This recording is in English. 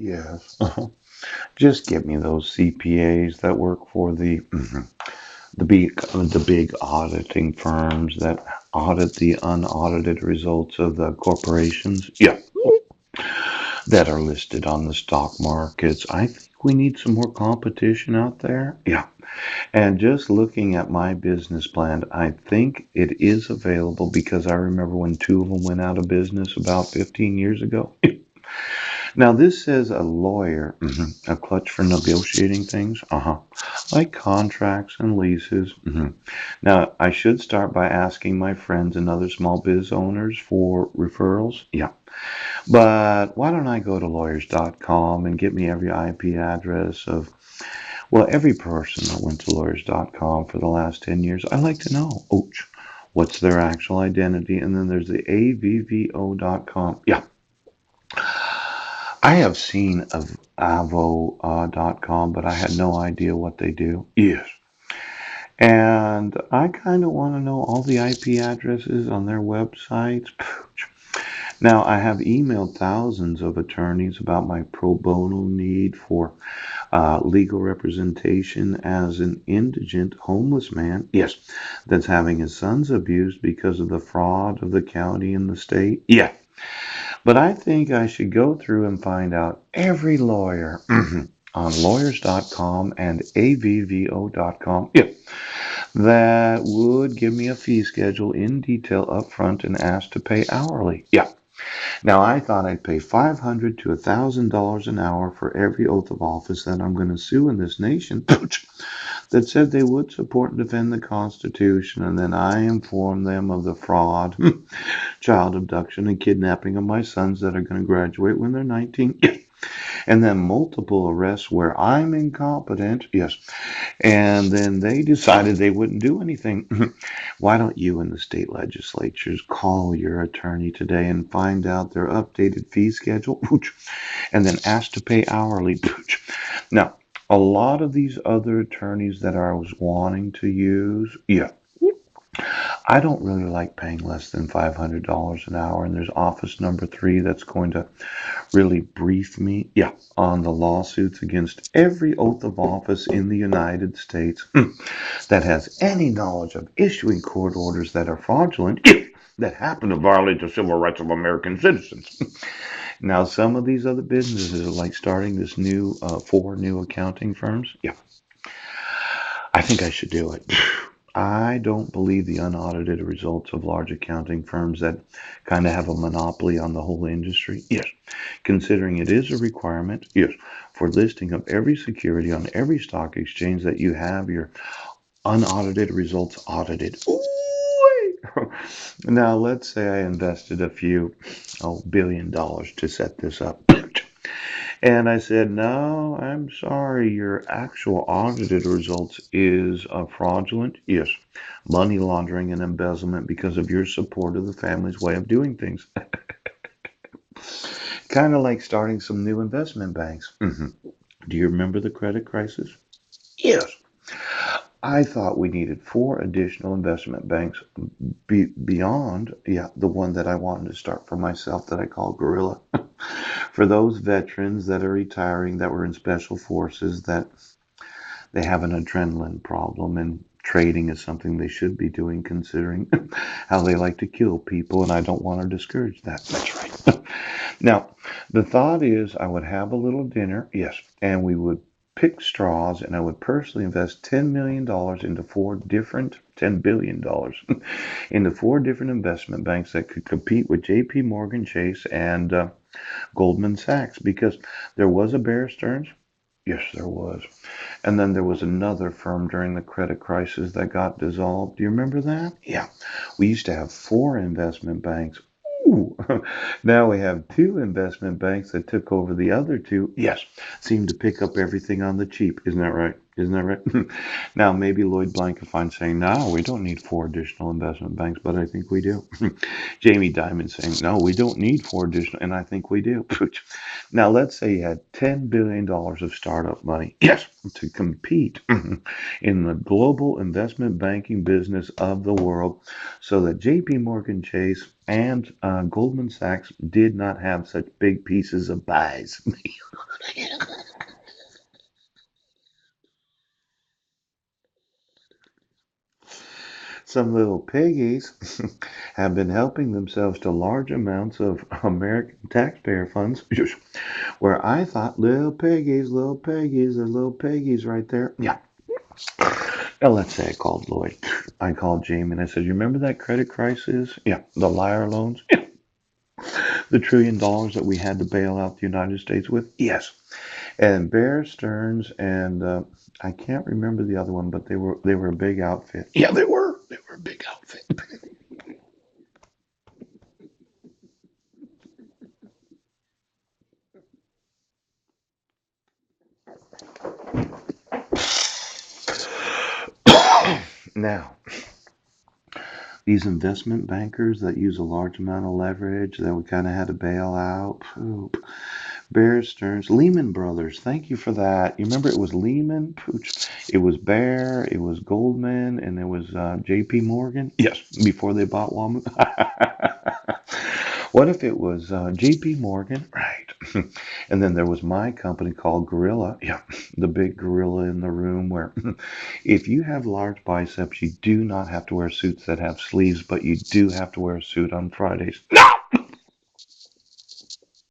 Yes. Just get me those CPAs that work for the big auditing firms that audit the unaudited results of the corporations. Yeah, that are listed on the stock markets. I think we need some more competition out there. Yeah. And just looking at my business plan, I think it is available because I remember when two of them went out of business about 15 years ago. Now, this says a lawyer, a clutch for negotiating things, like contracts and leases. Now, I should start by asking my friends and other small biz owners for referrals. Yeah. But why don't I go to lawyers.com and get me every IP address of, well, every person that went to lawyers.com for the last 10 years? I like to know. Ouch. What's their actual identity? And then there's the avvo.com. Yeah. I have seen of avo.com, but I had no idea what they do. Yes. And I kind of want to know all the IP addresses on their websites. Now, I have emailed thousands of attorneys about my pro bono need for legal representation as an indigent homeless man. Yes, that's having his sons abused because of the fraud of the county and the state. Yeah. But I think I should go through and find out every lawyer on lawyers.com and avvo.com. Yeah, that would give me a fee schedule in detail up front and ask to pay hourly. Yeah. Now I thought I'd pay $500 to $1,000 an hour for every oath of office that I'm going to sue in this nation that said they would support and defend the Constitution, and then I inform them of the fraud, child abduction, and kidnapping of my sons that are going to graduate when they're 19. And then multiple arrests where I'm incompetent. Yes. And then they decided they wouldn't do anything. Why don't you and the state legislatures call your attorney today and find out their updated fee schedule and then ask to pay hourly? Now, a lot of these other attorneys that I was wanting to use, yeah, I don't really like paying less than $500 an hour. And there's office number 3 that's going to really brief me, yeah, on the lawsuits against every oath of office in the United States that has any knowledge of issuing court orders that are fraudulent, that happen to violate the civil rights of American citizens. Now, some of these other businesses are like starting this new 4 new accounting firms. Yeah, I think I should do it. I don't believe the unaudited results of large accounting firms that kind of have a monopoly on the whole industry. Yes, considering it is a requirement, yes, for listing of every security on every stock exchange that you have your unaudited results audited. Ooh. Now, let's say I invested a few $1 billion to set this up. And I said, no, I'm sorry, your actual audited results is fraudulent. Yes, money laundering and embezzlement because of your support of the family's way of doing things. Kind of like starting some new investment banks. Do you remember the credit crisis? Yes. I thought we needed 4 additional investment banks beyond, yeah, the one that I wanted to start for myself that I call Gorilla. For those veterans that are retiring that were in special forces that they have an adrenaline problem and trading is something they should be doing considering how they like to kill people, and I don't want to discourage that. That's right. Now, the thought is I would have a little dinner, yes, and we would pick straws, and I would personally invest $10 million into 4 different $10 billion into 4 different investment banks that could compete with JP Morgan Chase and Goldman Sachs because there was a Bear Stearns. Yes, there was. And then there was another firm during the credit crisis that got dissolved. Do you remember that? Yeah. We used to have 4 investment banks. Ooh. Now we have 2 investment banks that took over the other 2. Yes. Seem to pick up everything on the cheap. Isn't that right? Isn't that right? Now maybe Lloyd Blankfein saying, no, we don't need 4 additional investment banks, but I think we do. Jamie Dimon saying, no, we don't need 4 additional, and I think we do. Now, let's say you had $10 billion of startup money, yes, to compete in the global investment banking business of the world so that JP Morgan Chase and Goldman Sachs did not have such big pieces of pies. Some little piggies have been helping themselves to large amounts of American taxpayer funds. Where I thought little piggies, there's little piggies right there. Yeah. Now let's say I called Lloyd. I called Jamie and I said, "You remember that credit crisis? Yeah, the liar loans. Yeah, the $1 trillion that we had to bail out the United States with. Yes." And Bear Stearns and I can't remember the other one, but they were a big outfit. Yeah, they were. They were a big outfit. Now, these investment bankers that use a large amount of leverage that we kind of had to bail out. Poop. Bear Stearns, Lehman Brothers. Thank you for that. You remember it was Lehman? Pooch. It was Bear, it was Goldman, and it was J.P. Morgan. Yes, before they bought Walmart. What if it was J.P. Morgan? Right. And then there was my company called Gorilla. Yeah, the big gorilla in the room where if you have large biceps, you do not have to wear suits that have sleeves, but you do have to wear a suit on Fridays. No!